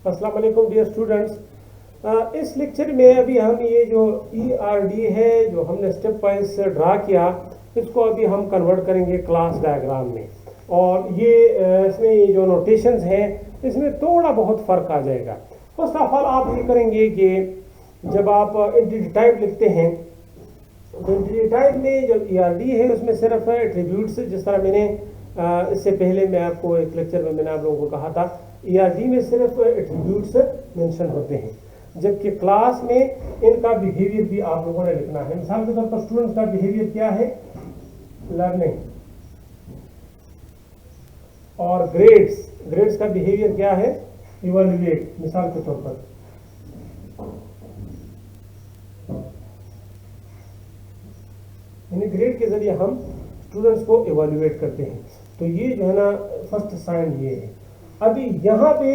अस्सलाम वालेकुम dear students. इस लेक्चर में अभी हम ये जो ERD है जो हमने स्टेप वाइज ड्रा किया, इसको अभी हम कन्वर्ट करेंगे क्लास डायग्राम में। और ये इसमें ये जो नोटेशंस हैं इसमें थोड़ा बहुत फ़र्क आ जाएगा। फर्स्ट ऑफ ऑल आप ये करेंगे कि जब आप एंटिटी टाइप लिखते हैं तो एंटिटी टाइप में जब ERD है उसमें सिर्फ एट्रीब्यूट्स, जिस तरह मैंने इससे पहले मैं आपको एक लेक्चर में मैंने आप लोगों को कहा था ERD में सिर्फ एट्रीब्यूट्स मेंशन होते हैं, जबकि क्लास में इनका बिहेवियर भी आप लोगों ने लिखना है। मिसाल के तौर पर स्टूडेंट्स का बिहेवियर क्या है, लर्निंग, और ग्रेड्स का बिहेवियर क्या है, इवैल्यूएट। मिसाल के तौर पर ग्रेड के जरिए हम स्टूडेंट्स को इवैल्यूएट करते हैं। तो ये जो है ना फर्स्ट साइन ये है। अभी यहाँ पे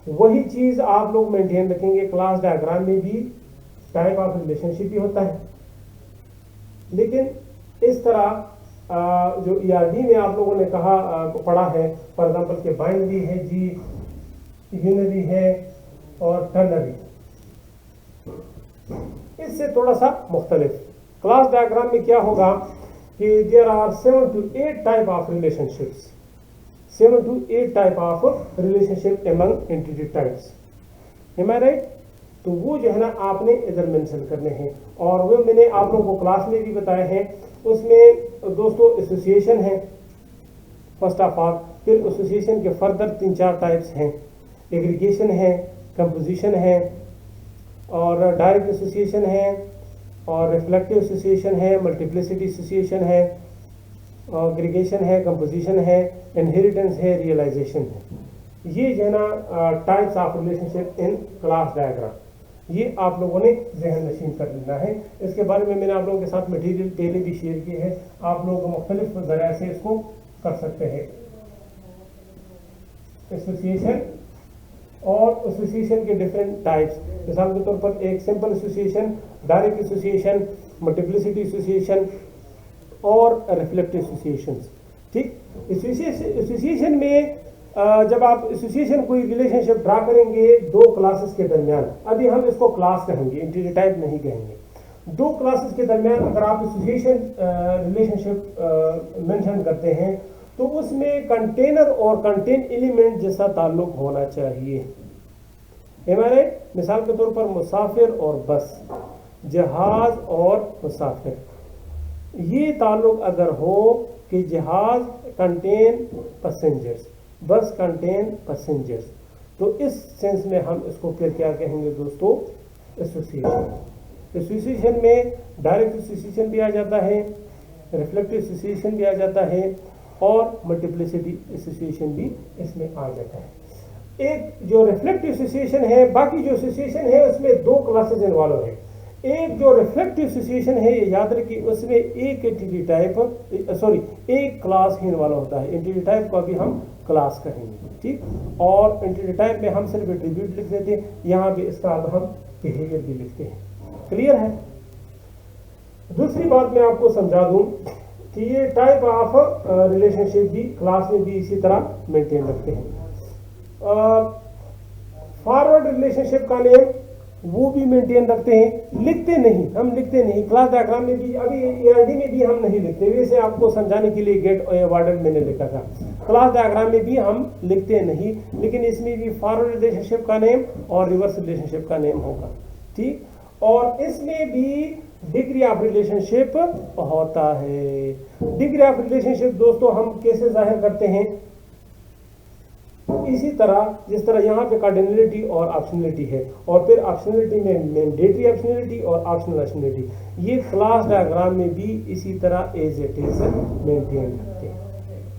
वही चीज आप लोग मेंटेन रखेंगे। क्लास डायग्राम में भी टाइप ऑफ रिलेशनशिप ही होता है, लेकिन इस तरह जो ERD में आप लोगों ने कहा पढ़ा है, फॉर एग्जाम्पल के बाइनरी है जी, यूनरी है और टर्नरी, इससे थोड़ा सा मुख्तलिफ। क्लास डायग्राम में क्या होगा कि there are 7 to 8 type of relationships, 7 to 8 type of relationship among entity types. Am I right? तो वो जो है ना आपने इधर मेंशन करने हैं, और वो मैंने आप लोगों को क्लास में भी बताए हैं। उसमें दोस्तों एसोसिएशन है फर्स्ट ऑफ ऑल, फिर एसोसिएशन के फर्दर 3-4 टाइप्स हैं। एग्रीगेशन है, कंपोजिशन है, और डायरेक्ट एसोसिएशन है, और रिफ्लेक्टिव एसोसिएशन है, मल्टीप्लिसिटी एसोसिएशन है, एग्रीगेशन है, कंपोजिशन है, इनहेरिटेंस है, रियलाइजेशन है। ये जो है ना types of relationship in class diagram, ये आप लोगों ने जहन नशीन कर लेना है। इसके बारे में मैंने आप लोगों के साथ मटेरियल पहले भी शेयर किए हैं, आप लोग मुख्तलिफ जरिया से इसको कर सकते हैं। एसोसिएशन और एसोसिएशन के डिफरेंट टाइप्स, मिसाल के तौर पर एक simple association, direct association, multiplicity association और रिफ्लेक्टिव एसोसिएशंस। ठीक, एसोसिएशन में जब आप एसोसिएशन कोई रिलेशनशिप ड्रा करेंगे दो क्लासेस के दरमियान, अभी हम इसको क्लास कहेंगे, एंटिटी टाइप नहीं कहेंगे, दो क्लासेस के दरमियान अगर आप एसोसिएशन रिलेशनशिप मेंशन करते हैं तो उसमें कंटेनर और कंटेन एलिमेंट जैसा ताल्लुक होना चाहिए। हमारे मिसाल के तौर पर मुसाफिर और बस, जहाज और मुसाफिर, ये ताल्लुक अगर हो कि जहाज कंटेन पैसेंजर्स, बस कंटेन पैसेंजर्स, तो इस सेंस में हम इसको फिर क्या कहेंगे दोस्तों, एसोसिएशन। एसोसिएशन में डायरेक्ट एसोसिएशन भी आ जाता है, रिफ्लेक्टिव एसोसिएशन भी आ जाता है, और मल्टीप्लिसिटी एसोसिएशन भी इसमें आ जाता है। एक जो रिफ्लेक्टिव एसोसिएशन है, बाकी जो एसोसिएशन है उसमें दो क्लासेस इन्वॉल्व है। एक जो रिफ्लेक्टिव एसोसिएशन है, ये याद रखिए, उसमें एक एंटिटी टाइप एक क्लास ही इन्वॉल्व होता है। एंटिटी टाइप को अभी हम क्लास कहेंगे, ठीक। और एंटिटी टाइप में हम सिर्फ एट्रीब्यूट लिख देते हैं, यहाँ पे इसका अब हम बिहेवियर भी लिखते हैं। क्लियर है? दूसरी बात मैं आपको समझा दूं कि ये टाइप ऑफ रिलेशनशिप भी क्लास में भी इसी तरह मेंटेन रखते हैं। फॉरवर्ड रिलेशनशिप का नेम वो भी मेंटेन रखते हैं, लिखते नहीं, हम लिखते नहीं। क्लास डायग्राम में भी, अभी ERD में भी हम नहीं लिखते, वैसे आपको समझाने के लिए गेट अवॉर्डेड मैंने लिखा था। क्लास डायग्राम में भी हम लिखते नहीं, लेकिन इसमें भी फॉरवर्ड रिलेशनशिप का नेम और रिवर्स रिलेशनशिप का नेम होगा, ठीक। और इसमें भी डिग्री ऑफ रिलेशनशिप होता है। डिग्री ऑफ रिलेशनशिप दोस्तों हम कैसे जाहिर करते हैं, इसी तरह जिस तरह यहाँ पे कार्डिनलिटी और ऑप्शनलिटी है, और फिर ऑप्शनलिटी में मैंडेटरी ऑप्शनलिटी और ऑप्शनल ऑप्शनलिटी, ये क्लास डायग्राम में भी इसी तरह एज इट इज मेंटेन करते हैं,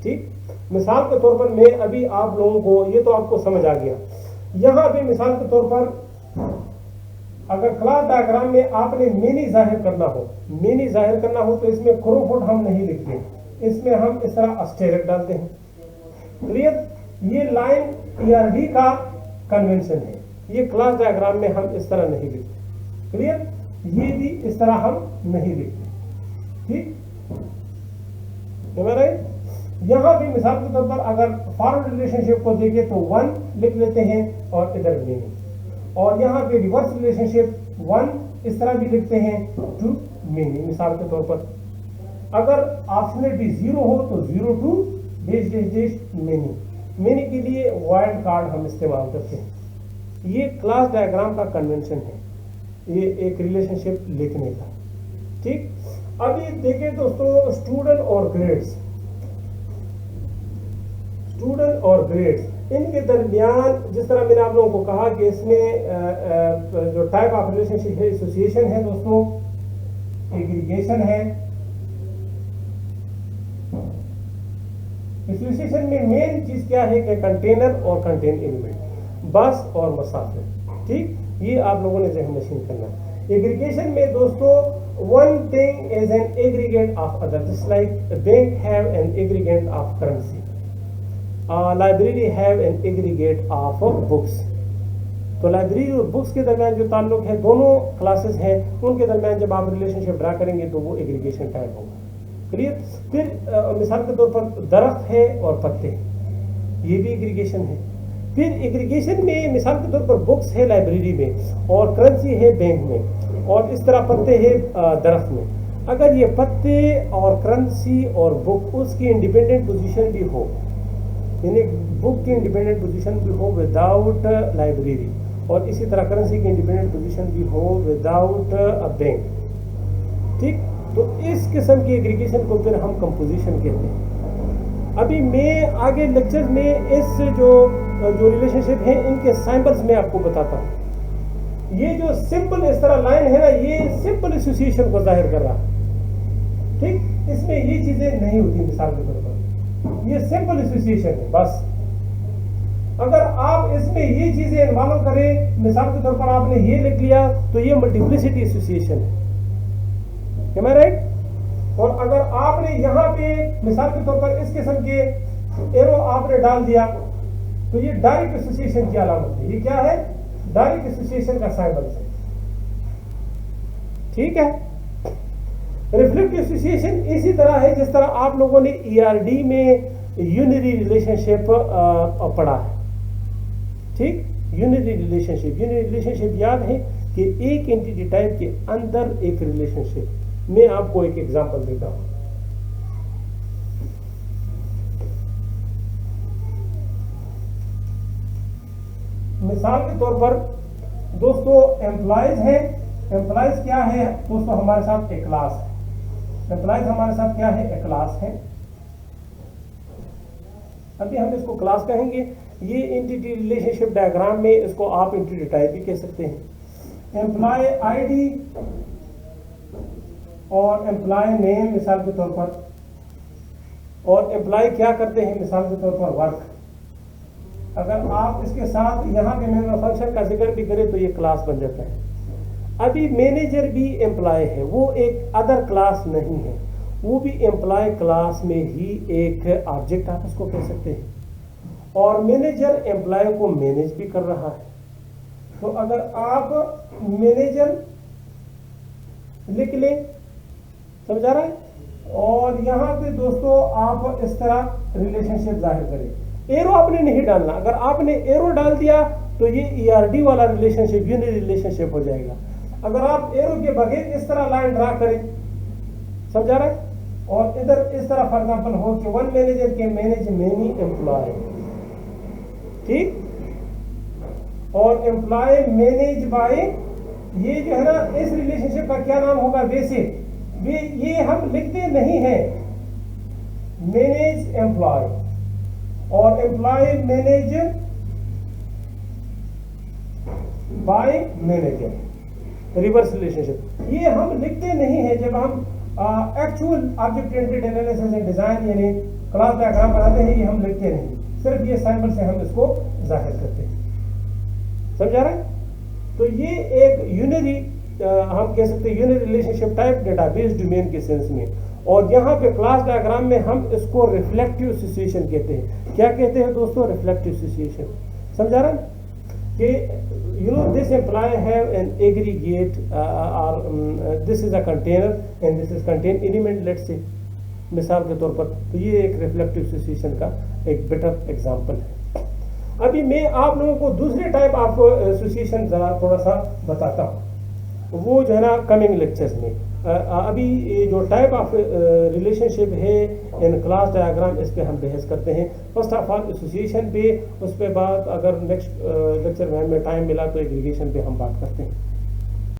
ठीक। मिसाल के तौर पर मैं अभी आप लोगों को, ये तो आपको समझ आ गया। यहाँ भी मिसाल के तौर पर अगर क्लास डायग्राम में आपने मेनी जाहिर करना हो तो इसमें क्रोफुट हम नहीं लिखते, इसमें हम इस तरह अस्टेरिक डालते हैं। क्लियर? ये लाइन ERD का कन्वेंशन है, ये क्लास डायग्राम में हम इस तरह नहीं लिखते। क्लियर? ये भी इस तरह हम नहीं लिखते, ठीक। राइट? यहाँ भी मिसाल के तौर पर अगर फॉरवर्ड रिलेशनशिप को देखें तो 1 लिख लेते हैं और इधर मीनिंग, और यहाँ पे रिवर्स रिलेशनशिप 1 इस तरह भी लिखते हैं टू मीनिंग। मिसाल के तौर पर अगर ऑप्शनलिटी 0 हो तो 0 to dash dash dash meaning. Meaning के लिए वाइल्ड कार्ड हम इस्तेमाल करते हैं। ये क्लास डायग्राम का कन्वेंशन है, ये एक रिलेशनशिप लिखने का। ठीक, अभी देखें दोस्तों स्टूडेंट और ग्रेड्स। स्टूडेंट और ग्रेड्स इनके दरमियान जिस तरह मैंने आप लोगों को कहा कि इसमें जो टाइप ऑफ रिलेशनशिप है एसोसिएशन है दोस्तों, एग्रीगेशन है। एसोसिएशन में मेन चीज क्या है कि कंटेनर और कंटेन एलिमेंट, बस और मुसाफिर। ठीक, ये आप लोगों ने जहन नशीन करना है। एग्रीगेशन में दोस्तों one thing is an aggregate of other, just like a bank have an aggregate of currency, library have an aggregate of books। तो लाइब्रेरी और बुक्स के दरमियान जो ताल्लुक है, दोनों क्लासेस हैं, उनके दरमियान जब आप रिलेशनशिप ड्रा करेंगे तो वो एग्रीगेशन टाइप होगा। क्लियर। फिर मिसाल के तौर पर दरख्त है और पत्ते, ये भी एग्रीगेशन है। फिर एग्रीगेशन में मिसाल के तौर पर बुक्स है लाइब्रेरी में और करेंसी है बैंक में, और इस तरह पत्ते हैं दरख्त में। अगर ये पत्ते और करेंसी और बुक उसकी इंडिपेंडेंट पोजीशन भी हो, यानी बुक की इंडिपेंडेंट पोजीशन भी हो विदाउट लाइब्रेरी, और इसी तरह करेंसी की इंडिपेंडेंट पोजीशन भी हो विदाउट अ बैंक, ठीक, तो इस किस्म की एग्रीगेशन को फिर हम कंपोजिशन कहते हैं। अभी मैं आगे लेक्चर में इस जो रिलेशनशिप है इनके सिंबल्स में आपको बताता हूँ। ये जो सिंपल इस तरह लाइन है ना, ये सिंपल एसोसिएशन को जाहिर कर रहा है। ठीक, इसमें ये चीजें नहीं होती। मिसाल के तौर पर ये सिंपल एसोसिएशन है बस। अगर आप इसमें ये चीजें इन्वॉल्व करें, मिसाल के तौर पर आपने ये लिख लिया तो ये मल्टीप्लिसिटी एसोसिएशन है। Am I right? और अगर आपने यहाँ पे मिसाल के तौर पर इस किस्म के एरो आपने डाल दिया तो ये डायरेक्ट एसोसिएशन की अलामत है। ये क्या है? डायरेक्ट एसोसिएशन का सिंबल है। ठीक है। रिफ्लेक्टिव एसोसिएशन इसी तरह है जिस तरह आप लोगों ने ईआरडी में यूनिरी रिलेशनशिप पढ़ा है। ठीक, यूनिरी रिलेशनशिप याद है कि एक एंटिटी टाइप के अंदर एक रिलेशनशिप। मैं आपको एक एग्जांपल देता हूं। मिसाल के तौर पर दोस्तों एम्प्लॉयज है। एम्प्लॉयज क्या है दोस्तों? हमारे साथ एक क्लास है। एम्प्लॉयज हमारे साथ क्या है? एक क्लास है। अभी हम इसको क्लास कहेंगे। ये एंटिटी रिलेशनशिप डायग्राम में इसको आप एंटिटी टाइप भी कह सकते हैं। एम्प्लॉय आईडी और एम्प्लॉय नेम मिसाल के तौर पर, और एम्प्लॉय क्या करते हैं मिसाल के तौर पर? वर्क। अगर आप इसके साथ यहाँ पे मेंबर फंक्शन का जिक्र भी करें तो ये क्लास बन जाता है। अभी मैनेजर भी एम्प्लॉय है, वो एक अदर क्लास नहीं है, वो भी एम्प्लॉय क्लास में ही एक ऑब्जेक्ट आप उसको कह सकते हैं। और मैनेजर एम्प्लॉय को मैनेज भी कर रहा है। तो अगर आप मैनेजर लिख लें, समझा रहा है? और यहाँ पे दोस्तों आप इस तरह रिलेशनशिप जाहिर करें। एरो आपने नहीं डालना। अगर आपने एरो डाल दिया तो ये ईआरडी वाला रिलेशनशिप यूनिट रिलेशनशिप हो जाएगा। अगर आप एरो के बगैर इस तरह लाइन ड्रा करें, समझा रहा है? और इधर इस तरह फॉर एग्जांपल हो कि वन मैनेजर के मैनेज मेनी एम्प्लॉय, ठीक, और एम्प्लॉय मैनेज बाय, ये जो है ना इस रिलेशनशिप का क्या नाम होगा? बेसिक। ये हम लिखते नहीं हैं मैनेज एम्प्लॉय और employ manage by manager, reverse relationship. ये हम लिखते नहीं हैं जब हम actual object oriented analysis and design यानी क्लास डायग्राम बनाते हैं। ये हम लिखते नहीं, सिर्फ ये सिंबल से हम इसको जाहिर करते हैं। समझा रहे हैं? तो ये एक यूनिरी हम कह सकते हैं unary relationship type database domain के सेंस में। और यहाँ पे क्लास डायग्राम में हम इसको रिफ्लेक्टिव एसोसिएशन कहते हैं। क्या कहते हैं दोस्तों? Reflective association. समझा रहे हैं कि you know this employee have an aggregate or this is a container and this is contain element, let's say, मिसाल के तौर पर, तो ये एक रिफ्लेक्टिव एसोसिएशन का एक बेटर एग्जांपल है। अभी मैं आप लोगों को दूसरे टाइप ऑफ एसोसिएशन ज़रा थोड़ा सा बताता हूँ, वो जो है ना कमिंग लेक्चर्स में। अभी ये जो टाइप ऑफ रिलेशनशिप है इन क्लास डायग्राम, इस पे हम बहस करते हैं। फर्स्ट ऑफ ऑल एसोसिएशन पे, उस पे बाद अगर नेक्स्ट लेक्चर में हमें टाइम मिला तो एग्रीगेशन पे हम बात करते हैं।